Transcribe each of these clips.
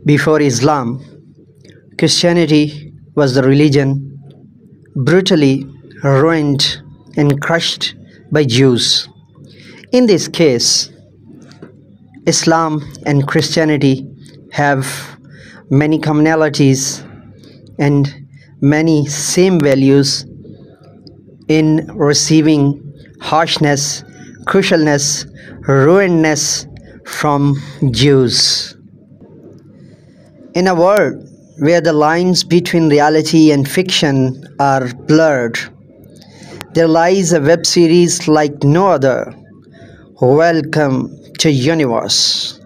Before Islam, Christianity was the religion brutally ruined and crushed by Jews. In this case, Islam and Christianity have many commonalities and many same values in receiving harshness, crucialness, ruinedness from Jews. In a world where the lines between reality and fiction are blurred, there lies a web series like no other. Welcome to Universe.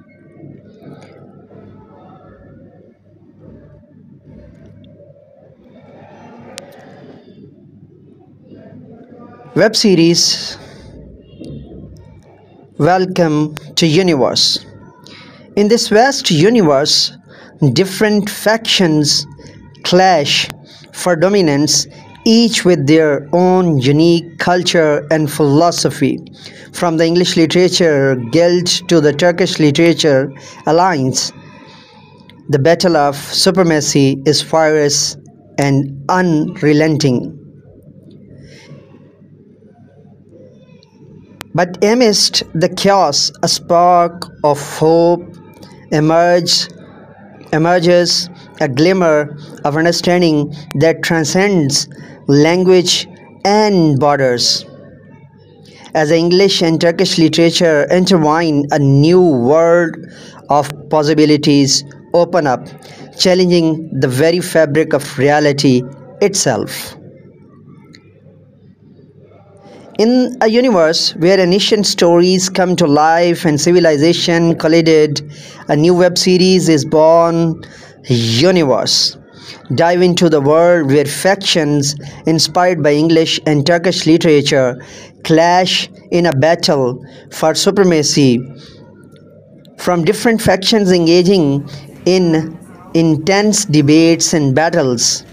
Web series Welcome to Universe. In this vast universe, different factions clash for dominance, each with their own unique culture and philosophy. From the English Literature Guild to the Turkish Literature Alliance, the battle of supremacy is fierce and unrelenting. But amidst the chaos, a spark of hope emerges, a glimmer of understanding that transcends language and borders. As the English and Turkish literature intertwine, a new world of possibilities open up, challenging the very fabric of reality itself. In a universe where ancient stories come to life and civilization collided, a new web series is born, Universe. Dive into the world where factions inspired by English and Turkish literature clash in a battle for supremacy, from different factions engaging in intense debates and battles.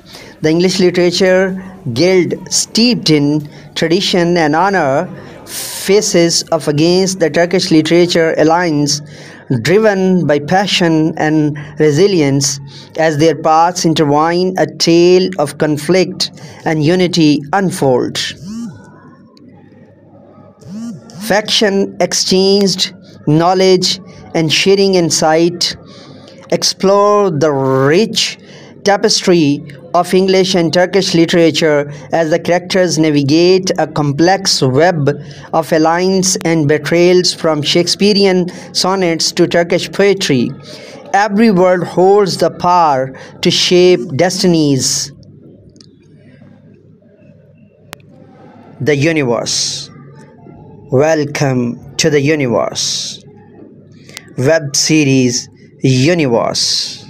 The English Literature Guild, steeped in tradition and honor, faces off against the Turkish Literature Alliance, driven by passion and resilience. As their paths intertwine, a tale of conflict and unity unfolds. Faction exchanged knowledge and sharing insight explore the rich tapestry of English and Turkish literature as the characters navigate a complex web of alliance and betrayals, from Shakespearean sonnets to Turkish poetry. Every word holds the power to shape destinies. The universe. Welcome to the universe. Web series Universe.